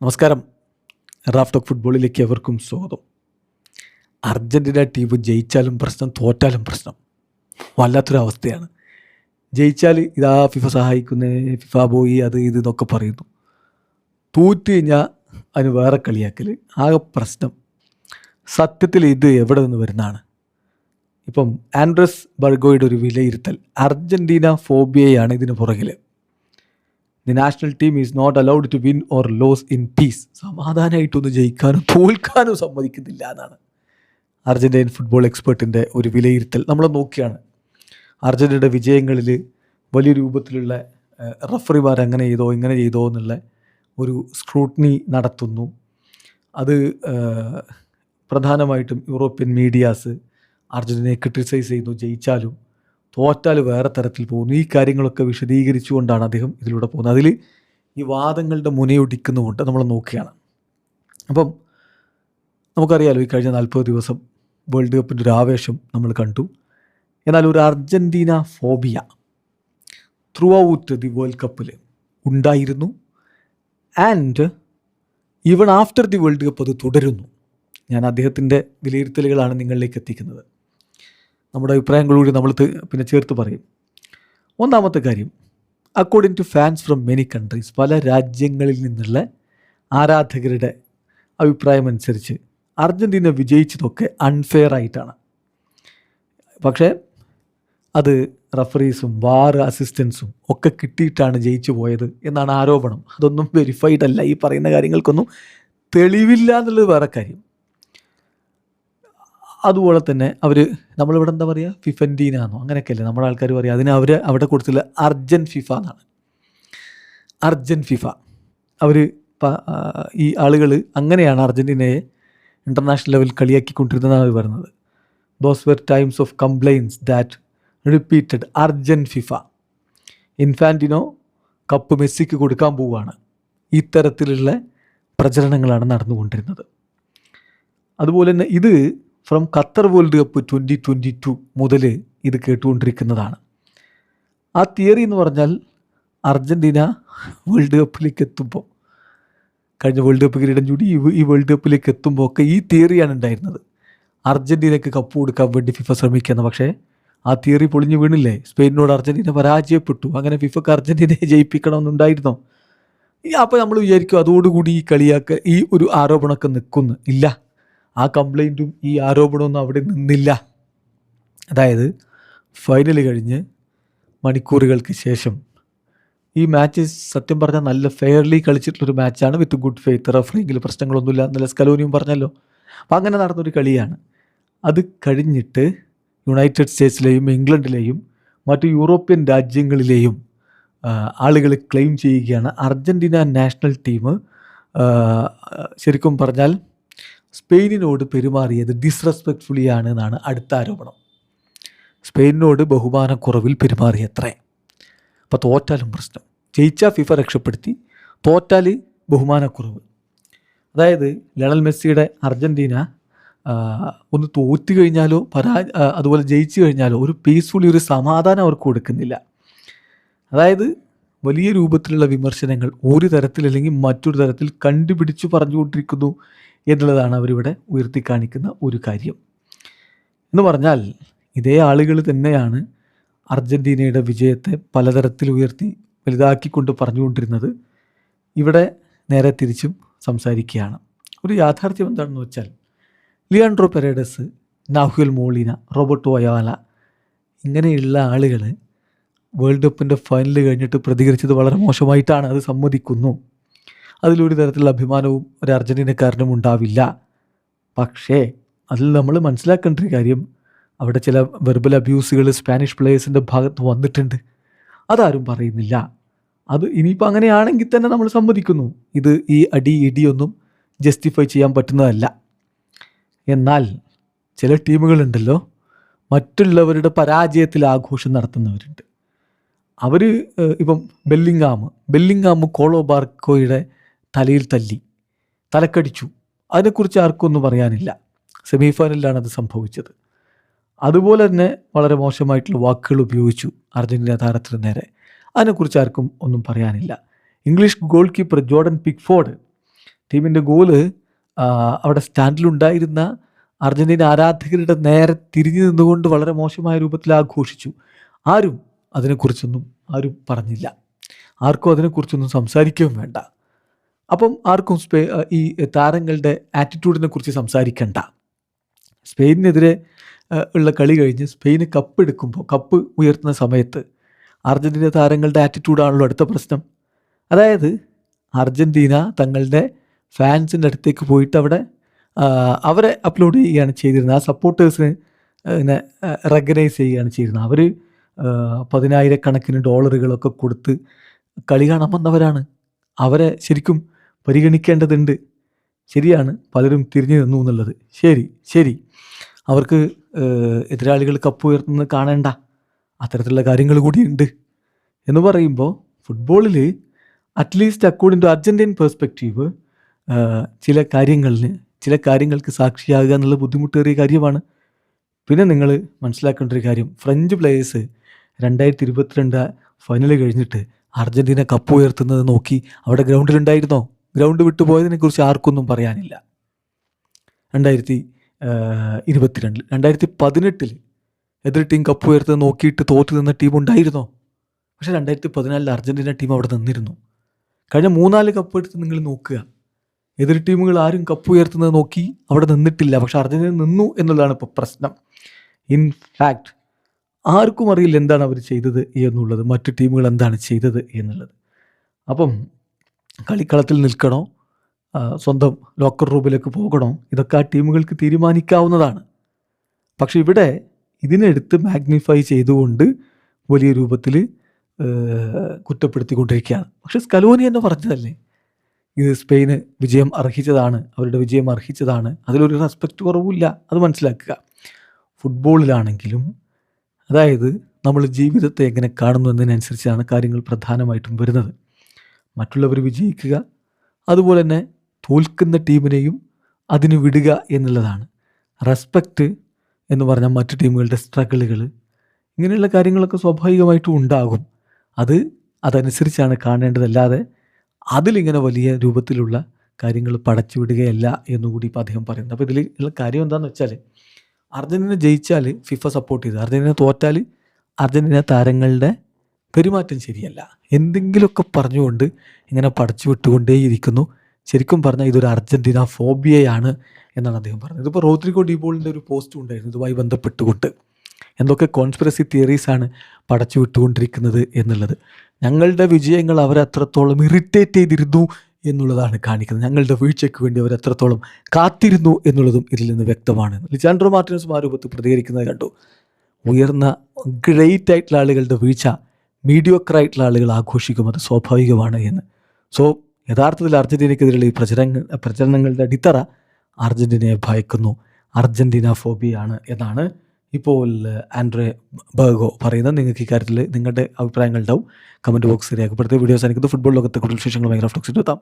നമസ്കാരം. Raf talk ഫുട്ബോളിലേക്ക് എവർക്കും സ്വാഗതം. അർജൻറ്റീന ടീം ജയിച്ചാലും പ്രശ്നം, തോറ്റാലും പ്രശ്നം. വല്ലാത്തൊരവസ്ഥയാണ്. ജയിച്ചാൽ ഇതാ ഫിഫ സഹായിക്കുന്നേ, ഫിഫ പോയി, അത് ഇത് എന്നൊക്കെ പറയുന്നു. തോറ്റ് കഴിഞ്ഞാൽ അതിന് വേറെ കളിയാക്കൽ, ആകെ പ്രശ്നം. സത്യത്തിൽ ഇത് എവിടെ നിന്ന് വരുന്നതാണ്? ഇപ്പം ആൻഡ്രസ് ബർഗോയുടെ ഒരു വിലയിരുത്തൽ, അർജൻറ്റീന ഫോബിയയാണ് ഇതിന് പുറകിൽ. The national team is not allowed to win or lose in peace. സമാധാനമായിട്ടൊന്ന് ജയിക്കാനും തോൽക്കാനും സമ്മതിക്കുന്നില്ല എന്നാണ് അർജൻറ്റീൻ ഫുട്ബോൾ എക്സ്പേർട്ടിൻ്റെ ഒരു വിലയിരുത്തൽ. നമ്മൾ നോക്കിയാണ് അർജൻറ്റീനയുടെ വിജയങ്ങളിൽ വലിയ രൂപത്തിലുള്ള റഫറിമാർ അങ്ങനെ ചെയ്തോ ഇങ്ങനെ ചെയ്തോ എന്നുള്ള ഒരു സ്ക്രൂട്ടിനി നടത്തുന്നു. അത് പ്രധാനമായിട്ടും യൂറോപ്യൻ മീഡിയാസ് അർജൻറ്റീനയെ ക്രിട്ടിസൈസ് ചെയ്യുന്നു. ജയിച്ചാലും തോറ്റാൽ വേറെ തരത്തിൽ പോകുന്നു. ഈ കാര്യങ്ങളൊക്കെ വിശദീകരിച്ചുകൊണ്ടാണ് അദ്ദേഹം ഇതിലൂടെ പോകുന്നത്. അതിൽ ഈ വാദങ്ങളുടെ മുനയൊടിക്കുന്നുകൊണ്ട് നമ്മൾ നോക്കുകയാണ്. അപ്പം നമുക്കറിയാലോ, ഈ കഴിഞ്ഞ 40 ദിവസം വേൾഡ് കപ്പിൻ്റെ ഒരു ആവേശം നമ്മൾ കണ്ടു. എന്നാൽ ഒരു Argentina phobia through out the world കപ്പിൽ ഉണ്ടായിരുന്നു. And even after the world cup അത് തുടരുന്നു. ഞാൻ അദ്ദേഹത്തിൻ്റെ വിലയിരുത്തലുകളാണ് നിങ്ങളിലേക്ക് എത്തിക്കുന്നത്. നമ്മുടെ അഭിപ്രായങ്ങളൂടി നമ്മൾ പിന്നെ ചേർത്ത് പറയും. ഒന്നാമത്തെ കാര്യം, according to fans from many countries, പല രാജ്യങ്ങളിൽ നിന്നുള്ള ആരാധകരുടെ അഭിപ്രായം അനുസരിച്ച് അർജൻറ്റീന വിജയിച്ചതൊക്കെ അൺഫെയർ ആയിട്ടാണ്. പക്ഷേ അത് റഫറീസും വാർ അസിസ്റ്റൻസും ഒക്കെ കിട്ടിയിട്ടാണ് ജയിച്ചു പോയത് എന്നാണ് ആരോപണം. അതൊന്നും വെരിഫൈഡ് അല്ല. ഈ പറയുന്ന കാര്യങ്ങൾക്കൊന്നും തെളിവില്ല എന്നുള്ളത് വേറെ കാര്യം. അതുപോലെ തന്നെ നമ്മളിവിടെ എന്താ പറയുക, ഫിഫൻറ്റീന എന്നോ അങ്ങനെയൊക്കെയല്ലേ നമ്മുടെ ആൾക്കാർ പറയുക. അതിന് അവിടെ കൊടുത്തുള്ള അർജൻ ഫിഫ എന്നാണ്. അർജൻ ഫിഫ ഈ ആളുകൾ അങ്ങനെയാണ് അർജൻറ്റീനയെ ഇൻ്റർനാഷണൽ ലെവൽ കളിയാക്കിക്കൊണ്ടിരുന്നതാണ് അവർ പറയുന്നത്. Those were times of complaints that repeated അർജൻ ഫിഫ. ഇൻഫാൻറ്റിനോ കപ്പ് മെസ്സിക്ക് കൊടുക്കാൻ പോവുകയാണ്. ഇത്തരത്തിലുള്ള പ്രചരണങ്ങളാണ് നടന്നുകൊണ്ടിരുന്നത്. അതുപോലെ തന്നെ ഇത് ഫ്രം ഖത്തർ വേൾഡ് കപ്പ് 2022 മുതൽ ഇത് കേട്ടുകൊണ്ടിരിക്കുന്നതാണ്. ആ തിയറി എന്ന് പറഞ്ഞാൽ അർജൻറ്റീന വേൾഡ് കപ്പിലേക്ക് എത്തുമ്പോൾ, കഴിഞ്ഞ വേൾഡ് കപ്പ് കിരീടം ചൂടി ഈ വേൾഡ് കപ്പിലേക്ക് എത്തുമ്പോൾ ഒക്കെ ഈ തിയറിയാണ് ഉണ്ടായിരുന്നത്. അർജൻറ്റീനയ്ക്ക് കപ്പ് കൊടുക്കാൻ വേണ്ടി ഫിഫ ശ്രമിക്കുന്നത്. പക്ഷേ ആ തിയറി പൊളിഞ്ഞു വീണില്ലേ? സ്പെയിനോട് അർജൻറ്റീന പരാജയപ്പെട്ടു. അങ്ങനെ ഫിഫക്ക് അർജൻറ്റീനയെ ജയിപ്പിക്കണമെന്നുണ്ടായിരുന്നോ? അപ്പോൾ നമ്മൾ വിചാരിക്കും അതോടുകൂടി ഈ കളിയാക്കുക, ഈ ഒരു ആരോപണമൊക്കെ നിൽക്കുന്നു. ഇല്ല, ആ കംപ്ലൈൻറ്റും ഈ ആരോപണമൊന്നും അവിടെ നിന്നില്ല. അതായത് ഫൈനൽ കഴിഞ്ഞ് മണിക്കൂറുകൾക്ക് ശേഷം ഈ മാച്ച് സത്യം പറഞ്ഞാൽ നല്ല ഫെയർലി കളിച്ചിട്ടുള്ളൊരു മാച്ചാണ്, വിത്ത് ഗുഡ് ഫെയ്ത്ത്. റഫറിങ്ങിൽ പ്രശ്നങ്ങളൊന്നുമില്ല എന്നല്ല സ്കലോനിയും പറഞ്ഞല്ലോ. അപ്പോൾ അങ്ങനെ നടന്നൊരു കളിയാണ്. അത് കഴിഞ്ഞിട്ട് യുണൈറ്റഡ് സ്റ്റേറ്റ്സിലെയും ഇംഗ്ലണ്ടിലെയും മറ്റു യൂറോപ്യൻ രാജ്യങ്ങളിലെയും ആളുകൾ ക്ലെയിം ചെയ്യുകയാണ് അർജൻറ്റീന നാഷണൽ ടീം ശരിക്കും പറഞ്ഞാൽ സ്പെയിനിനോട് പെരുമാറിയത് ഡിസ്റെസ്പെക്റ്റ്ഫുള്ളി ആണ് എന്നാണ് അടുത്ത ആരോപണം. സ്പെയിനിനോട് ബഹുമാനക്കുറവിൽ പെരുമാറിയത്രേ. അപ്പോൾ തോറ്റാലും പ്രശ്നം, ജയിച്ചാൽ ഫിഫ രക്ഷപ്പെടുത്തി, തോറ്റാൽ ബഹുമാനക്കുറവ്. അതായത് ലയണൽ മെസ്സിയുടെ അർജൻറ്റീന ഒന്ന് തോറ്റു കഴിഞ്ഞാലോ അതുപോലെ ജയിച്ചു കഴിഞ്ഞാലോ ഒരു പീസ്ഫുള്ളി ഒരു സമാധാനം അവർക്ക് കൊടുക്കുന്നില്ല. അതായത് വലിയ രൂപത്തിലുള്ള വിമർശനങ്ങൾ ഒരു തരത്തിൽ അല്ലെങ്കിൽ മറ്റൊരു തരത്തിൽ കണ്ടുപിടിച്ചു പറഞ്ഞുകൊണ്ടിരിക്കുന്നു എന്നുള്ളതാണ് അവരിവിടെ ഉയർത്തി കാണിക്കുന്ന ഒരു കാര്യം. എന്ന് പറഞ്ഞാൽ ഇതേ ആളുകൾ തന്നെയാണ് അർജൻറ്റീനയുടെ വിജയത്തെ പലതരത്തിൽ ഉയർത്തി വലുതാക്കിക്കൊണ്ട് പറഞ്ഞുകൊണ്ടിരുന്നത്. ഇവിടെ നേരെ തിരിച്ചും സംസാരിക്കുകയാണ്. ഒരു യാഥാർത്ഥ്യം എന്താണെന്ന് വെച്ചാൽ, Leandro Paredes, Nahuel Molina, Roberto Ayala ഇങ്ങനെയുള്ള ആളുകൾ വേൾഡ് കപ്പിൻ്റെ ഫൈനൽ കഴിഞ്ഞിട്ട് പ്രതികരിച്ചത് വളരെ മോശമായിട്ടാണ്. അത് സമ്മതിക്കുന്നു. അതിലൊരു തരത്തിലുള്ള അഭിമാനവും ഒരു അർജൻറ്റീനക്കാരനും ഉണ്ടാവില്ല. പക്ഷേ അതിൽ നമ്മൾ മനസ്സിലാക്കേണ്ട ഒരു കാര്യം, അവിടെ ചില വെർബൽ അബ്യൂസുകൾ സ്പാനിഷ് പ്ലേയേഴ്സിൻ്റെ ഭാഗത്ത് വന്നിട്ടുണ്ട്. അതാരും പറയുന്നില്ല. അത് ഇനിയിപ്പോൾ അങ്ങനെയാണെങ്കിൽ തന്നെ നമ്മൾ സമ്മതിക്കുന്നു, ഈ ഇടിയൊന്നും ജസ്റ്റിഫൈ ചെയ്യാൻ പറ്റുന്നതല്ല. എന്നാൽ ചില ടീമുകളുണ്ടല്ലോ, മറ്റുള്ളവരുടെ പരാജയത്തിൽ ആഘോഷം നടത്തുന്നവരുണ്ട്. അവർ ഇപ്പം ബെല്ലിംഗാം കോളോ ബാർക്കോയുടെ തലയിൽ തലക്കടിച്ചു. അതിനെക്കുറിച്ച് ആർക്കൊന്നും പറയാനില്ല. സെമി ഫൈനലിലാണ് അത് സംഭവിച്ചത്. അതുപോലെ തന്നെ വളരെ മോശമായിട്ടുള്ള വാക്കുകൾ ഉപയോഗിച്ചു അർജൻറ്റീന താരത്തിന് നേരെ. അതിനെക്കുറിച്ച് ആർക്കും ഒന്നും പറയാനില്ല. English goal keeper Jordan Pickford ടീമിൻ്റെ ഗോള് അവിടെ സ്റ്റാൻഡിലുണ്ടായിരുന്ന അർജൻറ്റീന ആരാധകരുടെ നേരെ തിരിഞ്ഞു നിന്നുകൊണ്ട് വളരെ മോശമായ രൂപത്തിൽ ആഘോഷിച്ചു. ആരും അതിനെക്കുറിച്ചൊന്നും പറഞ്ഞില്ല. ആർക്കും അതിനെക്കുറിച്ചൊന്നും സംസാരിക്കുകയും വേണ്ട. അപ്പം ആർക്കും ഈ താരങ്ങളുടെ ആറ്റിറ്റ്യൂഡിനെ കുറിച്ച് സംസാരിക്കണ്ട. സ്പെയിനിനെതിരെ ഉള്ള കളി കഴിഞ്ഞ് സ്പെയിന് കപ്പ് ഉയർത്തുന്ന സമയത്ത് അർജൻറ്റീന താരങ്ങളുടെ ആറ്റിറ്റ്യൂഡാണല്ലോ അടുത്ത പ്രശ്നം. അതായത് അർജൻറ്റീന തങ്ങളുടെ ഫാൻസിൻ്റെ അടുത്തേക്ക് പോയിട്ട് അവരെ അപ്ലോഡ് ചെയ്യുകയാണ് ചെയ്തിരുന്നത്. ആ സപ്പോർട്ടേഴ്സിന് റെക്കഗ്നൈസ് ചെയ്യുകയാണ് ചെയ്തിരുന്നത്. അവർ 10,000 ഡോളറുകളൊക്കെ കൊടുത്ത് കളി കാണാൻ വന്നവരാണ്. അവരെ ശരിക്കും പരിഗണിക്കേണ്ടതുണ്ട്. ശരിയാണ്, പലരും തിരിഞ്ഞു നിന്നു എന്നുള്ളത് ശരി. അവർക്ക് എതിരാളികൾ കപ്പ് ഉയർത്തുന്നത് കാണേണ്ട, അത്തരത്തിലുള്ള കാര്യങ്ങൾ കൂടിയുണ്ട് എന്ന് പറയുമ്പോൾ ഫുട്ബോളിൽ at least according to Argentine perspective ചില കാര്യങ്ങൾക്ക് സാക്ഷിയാകുക എന്നുള്ള ബുദ്ധിമുട്ടേറിയ കാര്യമാണ്. പിന്നെ നിങ്ങൾ മനസ്സിലാക്കേണ്ട ഒരു കാര്യം, ഫ്രഞ്ച് പ്ലേയേഴ്സ് 2022 ഫൈനൽ കഴിഞ്ഞിട്ട് അർജൻറ്റീന കപ്പ് ഉയർത്തുന്നത് നോക്കി അവിടെ ഗ്രൗണ്ടിലുണ്ടായിരുന്നോ? ഗ്രൗണ്ട് വിട്ടുപോയതിനെക്കുറിച്ച് ആർക്കൊന്നും പറയാനില്ല. 2022 2018 എതിർ ടീം കപ്പ് ഉയർത്തുന്നത് നോക്കിയിട്ട് തോറ്റു നിന്ന ടീം ഉണ്ടായിരുന്നോ? പക്ഷേ 2014 അർജൻറ്റീന ടീം അവിടെ നിന്നിരുന്നു. കഴിഞ്ഞ 3-4 കപ്പ് എടുത്ത് നിങ്ങൾ നോക്കുക, എതിർ ടീമുകൾ ആരും കപ്പ് ഉയർത്തുന്നത് നോക്കി അവിടെ നിന്നിട്ടില്ല. പക്ഷെ അർജൻറ്റീന നിന്നു എന്നുള്ളതാണ് ഇപ്പോൾ പ്രശ്നം. ഇൻഫാക്റ്റ് ആർക്കും അറിയില്ല എന്താണ് അവർ ചെയ്തത് എന്നുള്ളത്, മറ്റു ടീമുകൾ എന്താണ് ചെയ്തത് എന്നുള്ളത്. അപ്പം കളിക്കളത്തിൽ നിൽക്കണോ, സ്വന്തം ലോക്കർ റൂമിലേക്ക് പോകണോ, ഇതൊക്കെ ആ ടീമുകൾക്ക് തീരുമാനിക്കാവുന്നതാണ്. പക്ഷെ ഇവിടെ ഇതിനെടുത്ത് മാഗ്നിഫൈ ചെയ്തുകൊണ്ട് വലിയ രൂപത്തിൽ കുറ്റപ്പെടുത്തിക്കൊണ്ടിരിക്കുകയാണ്. പക്ഷെ സ്കലോനി എന്ന് പറഞ്ഞതല്ലേ, ഇത് സ്പെയിന് അവരുടെ വിജയം അർഹിച്ചതാണ്, അതിലൊരു റെസ്പെക്റ്റ് കുറവില്ല, അത് മനസ്സിലാക്കുക. ഫുട്ബോളിലാണെങ്കിലും അതായത് നമ്മൾ ജീവിതത്തെ എങ്ങനെ കാണുന്നു എന്നതിനനുസരിച്ചാണ് കാര്യങ്ങൾ പ്രധാനമായിട്ടും വരുന്നത്. മറ്റുള്ളവർ വിജയിക്കുക, അതുപോലെ തന്നെ തോൽക്കുന്ന ടീമിനെയും അതിന് വിടുക എന്നുള്ളതാണ്. റെസ്പെക്റ്റ് എന്ന് പറഞ്ഞാൽ മറ്റു ടീമുകളുടെ സ്ട്രഗിളുകൾ, ഇങ്ങനെയുള്ള കാര്യങ്ങളൊക്കെ സ്വാഭാവികമായിട്ടും ഉണ്ടാകും. അതനുസരിച്ചാണ് കാണേണ്ടതല്ലാതെ അതിലിങ്ങനെ വലിയ രൂപത്തിലുള്ള കാര്യങ്ങൾ പടച്ചു വിടുകയല്ല എന്നുകൂടി ഇപ്പോൾ അദ്ദേഹം പറയുന്നത്. അപ്പോൾ ഇതിൽ ഉള്ള കാര്യം എന്താണെന്ന് വെച്ചാൽ, അർജൻറ്റീന ജയിച്ചാൽ ഫിഫ സപ്പോർട്ട് ചെയ്ത്, അർജൻറ്റീന തോറ്റാൽ അർജൻറ്റീന താരങ്ങളുടെ പെരുമാറ്റം ശരിയല്ല, എന്തെങ്കിലുമൊക്കെ പറഞ്ഞുകൊണ്ട് ഇങ്ങനെ പടച്ചു വിട്ടുകൊണ്ടേയിരിക്കുന്നു. ശരിക്കും പറഞ്ഞാൽ ഇതൊരു അർജൻറ്റീന ഫോബിയയാണ് എന്നാണ് അദ്ദേഹം പറഞ്ഞത്. ഇതിപ്പോൾ റോദ്രിഗോ ഡിബോളിൻ്റെ ഒരു പോസ്റ്റും ഉണ്ടായിരുന്നു ഇതുമായി ബന്ധപ്പെട്ടുകൊണ്ട്, എന്തൊക്കെ കോൺസ്പിറസി തിയറീസാണ് പടച്ചു വിട്ടുകൊണ്ടിരിക്കുന്നത് എന്നുള്ളത്. ഞങ്ങളുടെ വിജയങ്ങൾ അവരത്രത്തോളം ഇറിറ്റേറ്റ് ചെയ്തിരുന്നു എന്നുള്ളതാണ് കാണിക്കുന്നത്. ഞങ്ങളുടെ വീഴ്ചയ്ക്ക് വേണ്ടി അവരത്രത്തോളം കാത്തിരുന്നു എന്നുള്ളതും ഇതിൽ നിന്ന് വ്യക്തമാണ്. ലിസാൻഡ്രോ മാർട്ടിനസ് ആ രൂപത്തിൽ പ്രതികരിക്കുന്നത് കണ്ടു. ഉയർന്ന ഗ്രേറ്റ് ആയിട്ടുള്ള ആളുകളുടെ വീഴ്ച മീഡിയോക്കറായിട്ടുള്ള ആളുകൾ ആഘോഷിക്കും, അത് സ്വാഭാവികമാണ് എന്ന്. സോ യഥാർത്ഥത്തിൽ അർജൻറ്റീനയ്ക്കെതിരെയുള്ള ഈ പ്രചരണങ്ങളുടെ അടിത്തറ അർജൻറ്റീനയെ ഭയക്കുന്നു, അർജൻറ്റീന ഫോബിയാണ് എന്നാണ് ഇപ്പോൾ ആൻഡ്രേ ബർഗോ പറയുന്നത്. നിങ്ങൾക്ക് ഇക്കാര്യത്തിൽ നിങ്ങളുടെ അഭിപ്രായങ്ങൾ ഉണ്ടാവും, കമൻറ്റ് ബോക്സിൽ രേഖപ്പെടുത്തിയ വീഡിയോസ് എനിക്ക് ഫുട്ബോൾ ലോകത്തെ കൂടുതൽ വിശേഷങ്ങൾ ഭയങ്കര ഫ്ലക്സിൽ എത്താം.